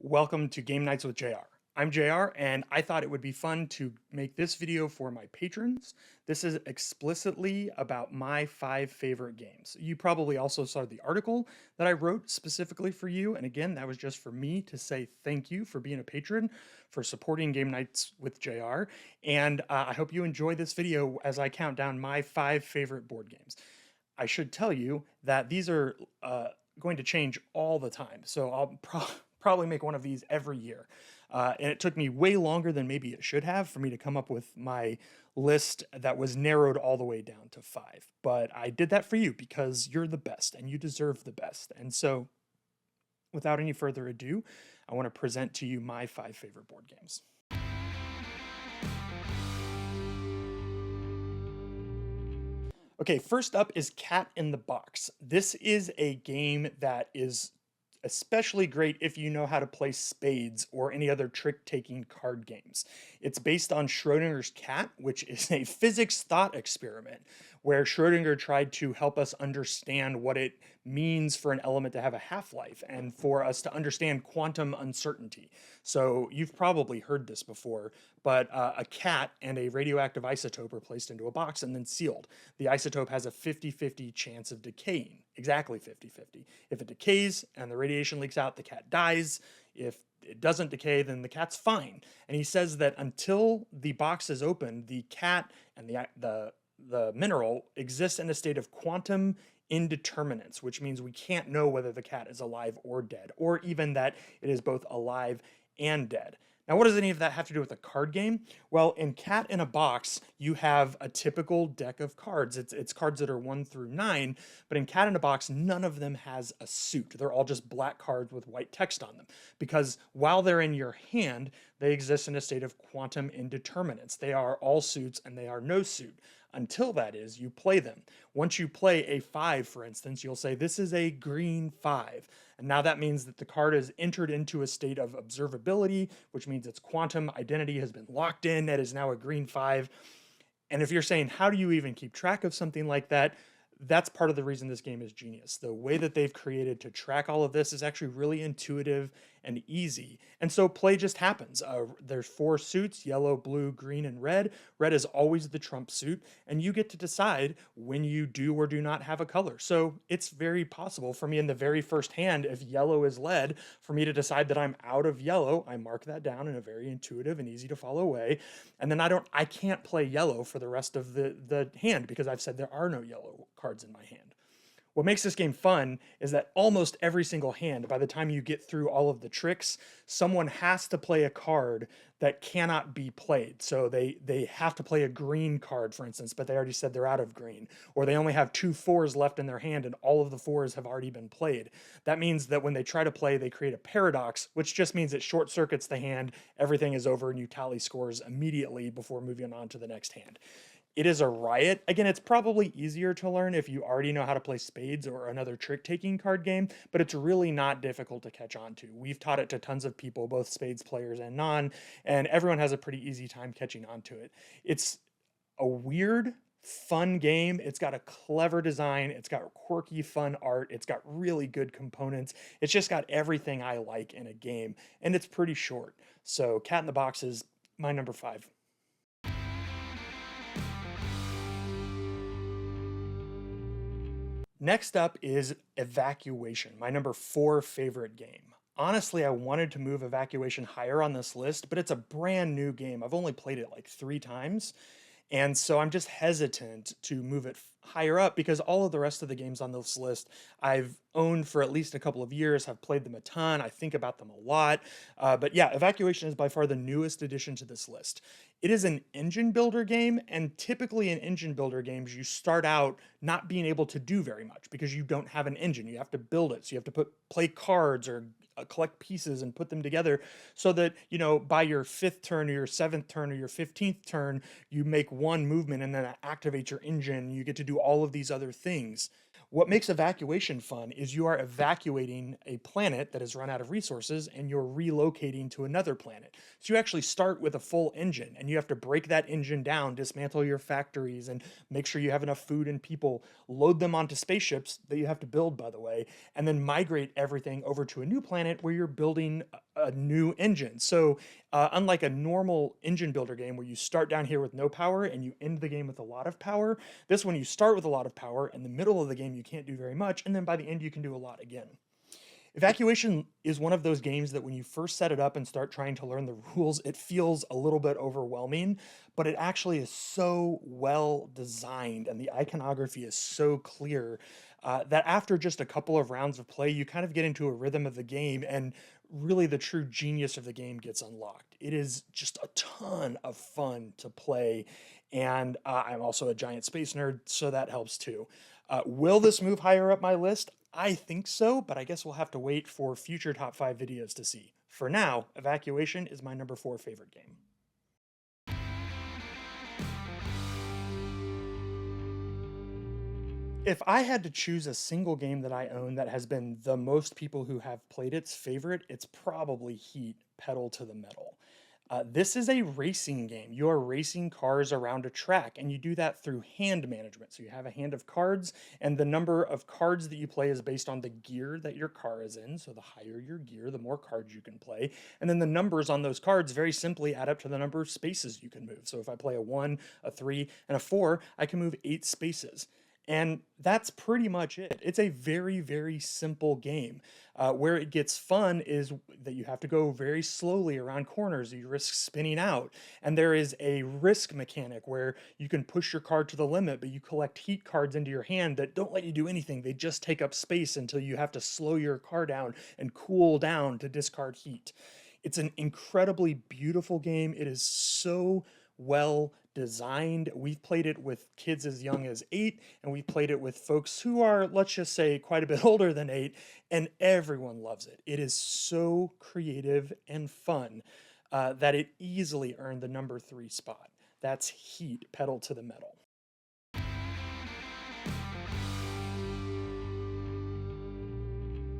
Welcome to Game Nights with JR. I'm JR, and I thought it would be fun to make this video for my patrons. This is explicitly about my 5 favorite games. You probably also saw the article that I wrote specifically for you, and again, that was just for me to say thank you for being a patron, for supporting Game Nights with JR, and I hope you enjoy this video as I count down my 5 favorite board games. I should tell you that these are going to change all the time. So I'll probably make one of these every year. And it took me way longer than maybe it should have for me to come up with my list that was narrowed all the way down to 5. But I did that for you because you're the best and you deserve the best. And so without any further ado, I want to present to you my 5 favorite board games. Okay, first up is Cat in the Box. This is a game that is especially great if you know how to play spades or any other trick-taking card games. It's based on Schrodinger's cat, which is a physics thought experiment where Schrodinger tried to help us understand what it means for an element to have a half-life and for us to understand quantum uncertainty. So you've probably heard this before, but a cat and a radioactive isotope are placed into a box and then sealed. The isotope has a 50-50 chance of decaying, exactly 50-50. If it decays and the radiation leaks out, the cat dies. If it doesn't decay, then the cat's fine. And he says that until the box is opened, the cat and the mineral exists in a state of quantum indeterminance, which means we can't know whether the cat is alive or dead, or even that it is both alive and dead. Now, what does any of that have to do with a card game? Well, in Cat in a Box, you have a typical deck of cards. It's cards that are 1 through 9, but in Cat in a Box, none of them has a suit. They're all just black cards with white text on them, because while they're in your hand, they exist in a state of quantum indeterminance. They are all suits and they are no suit. Until that is, you play them. Once you play a 5, for instance, you'll say, this is a green 5. And now that means that the card is entered into a state of observability, which means its quantum identity has been locked in. That is now a green 5. And if you're saying, how do you even keep track of something like that? That's part of the reason this game is genius. The way that they've created to track all of this is actually really intuitive and easy. And so play just happens. There's 4 suits, yellow, blue, green, and red. Red is always the trump suit, and you get to decide when you do or do not have a color. So it's very possible for me in the very first hand, if yellow is led, for me to decide that I'm out of yellow. I mark that down in a very intuitive and easy to follow way. And then I can't play yellow for the rest of the hand because I've said there are no yellow cards in my hand. What makes this game fun is that almost every single hand, by the time you get through all of the tricks, someone has to play a card that cannot be played. So they have to play a green card, for instance, but they already said they're out of green. Or they only have 2 4s left in their hand and all of the 4s have already been played. That means that when they try to play, they create a paradox, which just means it short circuits the hand, everything is over, and you tally scores immediately before moving on to the next hand. It is a riot. Again, it's probably easier to learn if you already know how to play spades or another trick-taking card game, but it's really not difficult to catch on to. We've taught it to tons of people, both spades players and non, and everyone has a pretty easy time catching on to it. It's a weird, fun game. It's got a clever design. It's got quirky, fun art. It's got really good components. It's just got everything I like in a game, and it's pretty short. So Cat in the Box is my number 5. Next up is Evacuation, my number 4 favorite game. Honestly, I wanted to move Evacuation higher on this list, but it's a brand new game. I've only played it like 3 times, and so I'm just hesitant to move it higher up because all of the rest of the games on this list I've owned for at least a couple of years, have played them a ton, I think about them a lot. But yeah, Evacuation is by far the newest addition to this list. It is an engine builder game, and typically in engine builder games, you start out not being able to do very much because you don't have an engine. You have to build it. So you have to play cards or collect pieces and put them together so that, by your 5th turn or your 7th turn or your 15th turn, you make one movement and then it activates your engine. You get to do all of these other things. What makes Evacuation fun is you are evacuating a planet that has run out of resources and you're relocating to another planet. So you actually start with a full engine and you have to break that engine down, dismantle your factories, and make sure you have enough food and people, load them onto spaceships that you have to build, by the way, and then migrate everything over to a new planet where you're building a new engine. So, unlike a normal engine builder game where you start down here with no power and you end the game with a lot of power, this one you start with a lot of power. In the middle of the game, you can't do very much. And then by the end, you can do a lot again. Evacuation is one of those games that when you first set it up and start trying to learn the rules, it feels a little bit overwhelming, but it actually is so well designed and the iconography is so clear that after just a couple of rounds of play, you kind of get into a rhythm of the game and really the true genius of the game gets unlocked. It is just a ton of fun to play. And I'm also a giant space nerd, so that helps too. Will this move higher up my list? I think so, but I guess we'll have to wait for future top 5 videos to see. For now, Evacuation is my number 4 favorite game. If I had to choose a single game that I own that has been the most people who have played its favorite, it's probably Heat: Pedal to the Metal. This is a racing game. You are racing cars around a track, and you do that through hand management. So you have a hand of cards, and the number of cards that you play is based on the gear that your car is in. So the higher your gear, the more cards you can play. And then the numbers on those cards very simply add up to the number of spaces you can move. So if I play a 1, a 3, and a 4, I can move 8 spaces. And that's pretty much it. It's a very, very simple game. Where it gets fun is that you have to go very slowly around corners. You risk spinning out. And there is a risk mechanic where you can push your card to the limit, but you collect heat cards into your hand that don't let you do anything. They just take up space until you have to slow your car down and cool down to discard heat. It's an incredibly beautiful game. It is so well designed. We've played it with kids as young as 8, and we've played it with folks who are, let's just say, quite a bit older than 8, and everyone loves it. It is so creative and fun that it easily earned the number 3 spot. That's Heat: Pedal to the Metal.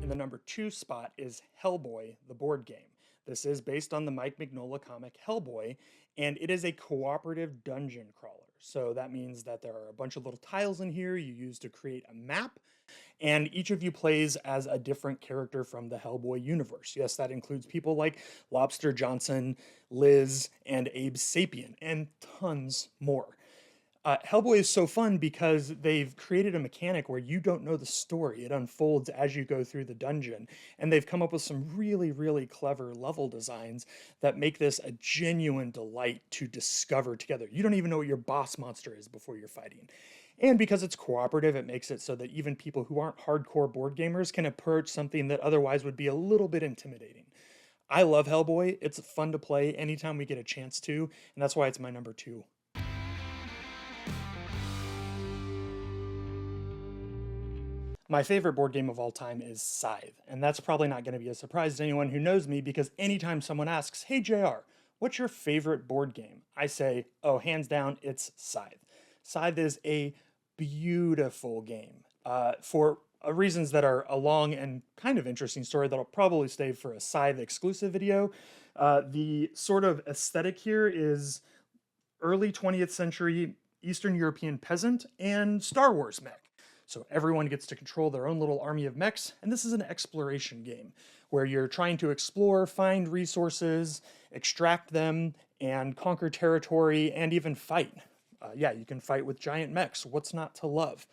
In the number 2 spot is Hellboy, the board game. This is based on the Mike Mignola comic Hellboy, and it is a cooperative dungeon crawler. So that means that there are a bunch of little tiles in here you use to create a map, and each of you plays as a different character from the Hellboy universe. Yes, that includes people like Lobster Johnson, Liz, and Abe Sapien, and tons more. Hellboy is so fun because they've created a mechanic where you don't know the story. It unfolds as you go through the dungeon. And they've come up with some really, really clever level designs that make this a genuine delight to discover together. You don't even know what your boss monster is before you're fighting. And because it's cooperative, it makes it so that even people who aren't hardcore board gamers can approach something that otherwise would be a little bit intimidating. I love Hellboy. It's fun to play anytime we get a chance to, and that's why it's my number 2. My favorite board game of all time is Scythe, and that's probably not going to be a surprise to anyone who knows me because anytime someone asks, "Hey JR, what's your favorite board game?" I say, "Oh, hands down, it's Scythe." Scythe is a beautiful game for reasons that are a long and kind of interesting story that'll probably stay for a Scythe exclusive video. The sort of aesthetic here is early 20th century Eastern European peasant and Star Wars mech. So everyone gets to control their own little army of mechs, and this is an exploration game where you're trying to explore, find resources, extract them, and conquer territory, and even fight. Yeah, you can fight with giant mechs. What's not to love?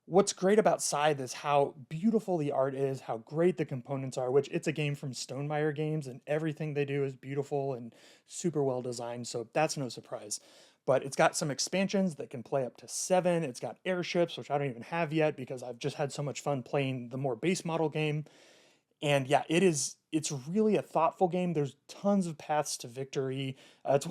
What's great about Scythe is how beautiful the art is, how great the components are, which it's a game from Stonemaier Games, and everything they do is beautiful and super well designed, so that's no surprise. But it's got some expansions that can play up to 7. It's got airships, which I don't even have yet because I've just had so much fun playing the more base model game. And yeah, it's really a thoughtful game. There's tons of paths to victory. It's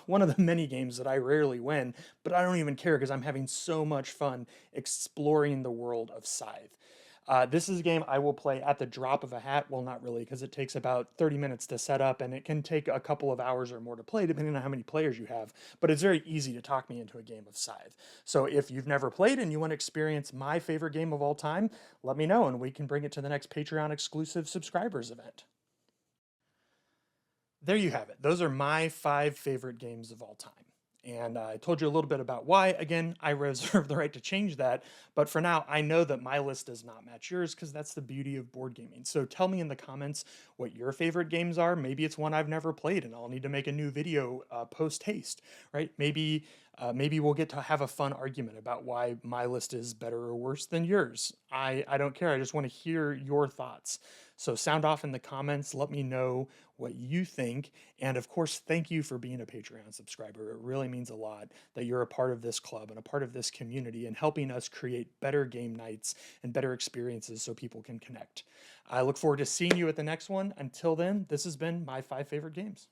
one of the many games that I rarely win, but I don't even care because I'm having so much fun exploring the world of Scythe. This is a game I will play at the drop of a hat. Well, not really, because it takes about 30 minutes to set up, and it can take a couple of hours or more to play, depending on how many players you have. But it's very easy to talk me into a game of Scythe. So if you've never played and you want to experience my favorite game of all time, let me know, and we can bring it to the next Patreon exclusive subscribers event. There you have it. Those are my 5 favorite games of all time. And I told you a little bit about why. Again, I reserve the right to change that. But for now, I know that my list does not match yours because that's the beauty of board gaming. So tell me in the comments what your favorite games are. Maybe it's one I've never played and I'll need to make a new video post haste, right? Maybe we'll get to have a fun argument about why my list is better or worse than yours. I don't care. I just want to hear your thoughts. So sound off in the comments. Let me know what you think. And of course, thank you for being a Patreon subscriber. It really means a lot that you're a part of this club and a part of this community and helping us create better game nights and better experiences so people can connect. I look forward to seeing you at the next one. Until then, this has been my 5 favorite games.